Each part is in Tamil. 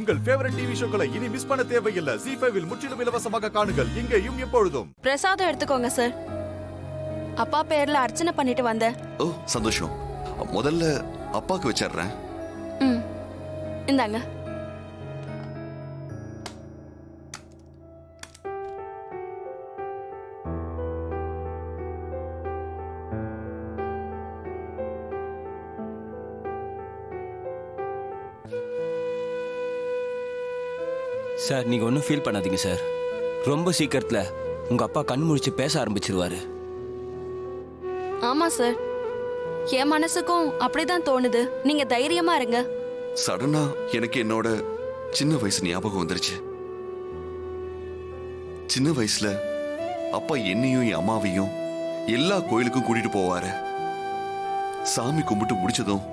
உங்கள் ஃபேவரட் டிவி ஷோக்களை இனி மிஸ் பண்ண தேவையில்லை. ZEE5 இல் முற்றிலும் இலவசமாக காணுங்கள். இங்கேயும் எப்பொழுதும். பிரசாதம் எடுத்துக்கோங்க சார். அப்பா பேர்ல அர்ச்சனை பண்ணிட்டு வந்தேன். ஓ சந்தோஷம். முதல்ல அப்பாக்கு வச்சிடுறேன். இந்தாங்க. சார் நீங்க ஒன்றும் ஃபீல் பண்ணாதீங்க சார். ரொம்ப சீக்கிரத்துல உங்க அப்பா கண் முழிச்சு பேச ஆரம்பிச்சிருவாரு. ஆமா சார், என் மனசுக்கும் அப்படிதான் தோணுது. நீங்க தைரியமா இருங்க. சடனா எனக்கு என்னோட சின்ன வயசு ஞாபகம் வந்துருச்சு. சின்ன வயசுல அப்பா என்னையும் என் அம்மாவையும் எல்லா கோயிலுக்கும் கூட்டிட்டு போவாரு. சாமி கும்பிட்டு முடிச்சதும்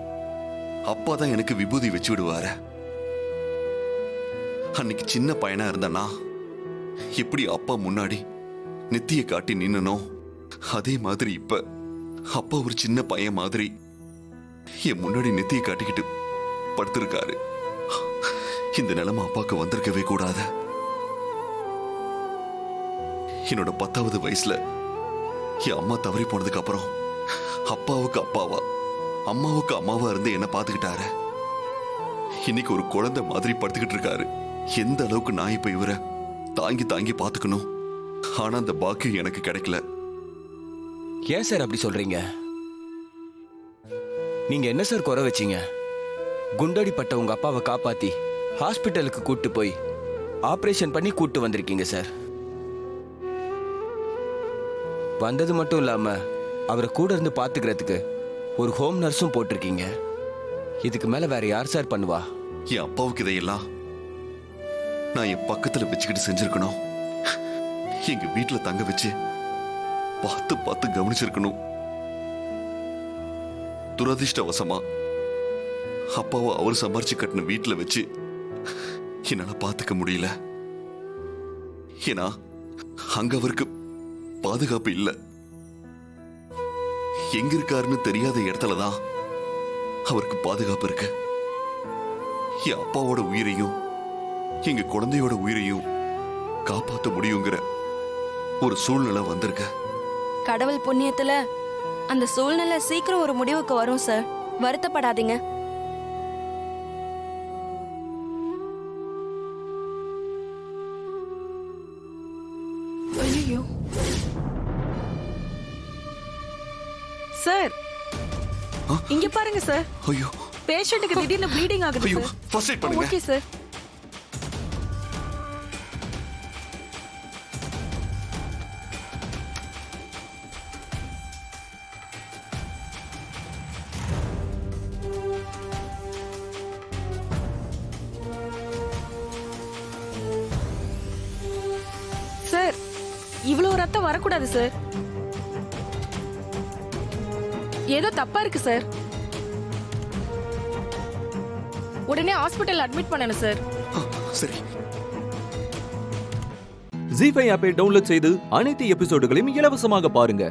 அப்பா தான் எனக்கு விபூதி வச்சு விடுவாரு. அன்னைக்கு சின்ன பையனா இருந்தனா எப்படி அப்பா முன்னாடி நெத்திய காட்டி நின்னனோ அதே மாதிரி இப்ப அப்பா ஒரு சின்ன பையன் மாதிரி என் முன்னாடி நெத்திய காட்டிக்கிட்டு படுத்திருக்காரு. இந்த நிலைமை அப்பாவுக்கு வந்திருக்கவே கூடாது. என்னோட 10வது வயசுல என் அம்மா தவறி போனதுக்கு அப்புறம் அப்பாவுக்கு அப்பாவா அம்மாவுக்கு அம்மாவா இருந்து என்ன பாத்துக்கிட்டாரு. இன்னைக்கு ஒரு குழந்தை மாதிரி படுத்துக்கிட்டு இருக்காரு. எந்த அளவுக்கு நான் இப்ப இவரை தாங்கி தாங்கி பாத்துக்கணும். ஆனா அந்த பாக்கியம் எனக்கு கிடைக்கல. ஏன் சார் அப்படி சொல்றீங்க? நீங்க என்ன சார் குறை வச்சீங்க? குண்டடிப்பட்ட உங்க அப்பாவை காப்பாத்தி ஹாஸ்பிட்டலுக்கு கூட்டு போய் ஆபரேஷன் பண்ணி கூட்டு வந்திருக்கீங்க சார். வந்தது மட்டும் இல்லாம அவரை கூட இருந்து பாத்துக்கிறதுக்கு ஒரு ஹோம் நர்ஸும் போட்டிருக்கீங்க. இதுக்கு மேல வேற யார் சார் பண்ணுவா? என் அப்பாவுக்கு இதையெல்லாம் நான் என் பக்கத்துல வச்சுக்கிட்டு செஞ்சிருக்கணும். எங்க வீட்டுல தங்க வச்சு பார்த்து பார்த்து கவனிச்சிருக்கணும். துரதிர்ஷ்டவசமா அப்பாவை அவர் சம்பாரிச்சு கட்டின வீட்டுல வச்சு என்னால பாத்துக்க முடியல. ஏன்னா அங்க அவருக்கு பாதுகாப்பு இல்ல. எங்க இருக்காருன்னு தெரியாத இடத்துலதான் அவருக்கு பாதுகாப்பு இருக்கு. என் அப்பாவோட உயிரையும் எங்க குழந்தையோட உயிரையும் காப்பாற்ற முடியுங்கிற ஒரு சூழ்நிலை வந்திருக்க. கடவுள் புண்ணியத்துல அந்த சூழ்நிலை சீக்கிரம் ஒரு முடிவுக்கு வரும் சார். வருத்தப்படாதீங்க. ஐயோ சார், இங்க பாருங்க சார். ஐயோ, பேஷண்ட்டுக்கு திடீர்னு ப்ளீடிங் ஆகுது ஐயோ, சார். ஃபர்ஸ்ட் எய்ட் பண்ணுங்க. Okay sir. சார், இவ்வளவு ரத்தம் வரக்கூடாது சார். ஏதோ தப்பா இருக்கு சார். உடனே ஹாஸ்பிடல் அட்மிட் பண்ணணும் சார். சரி. ZEE5 ஆப்பை டவுன்லோட் செய்து அனைத்து எபிசோடுகளையும் இலவசமாக பாருங்க.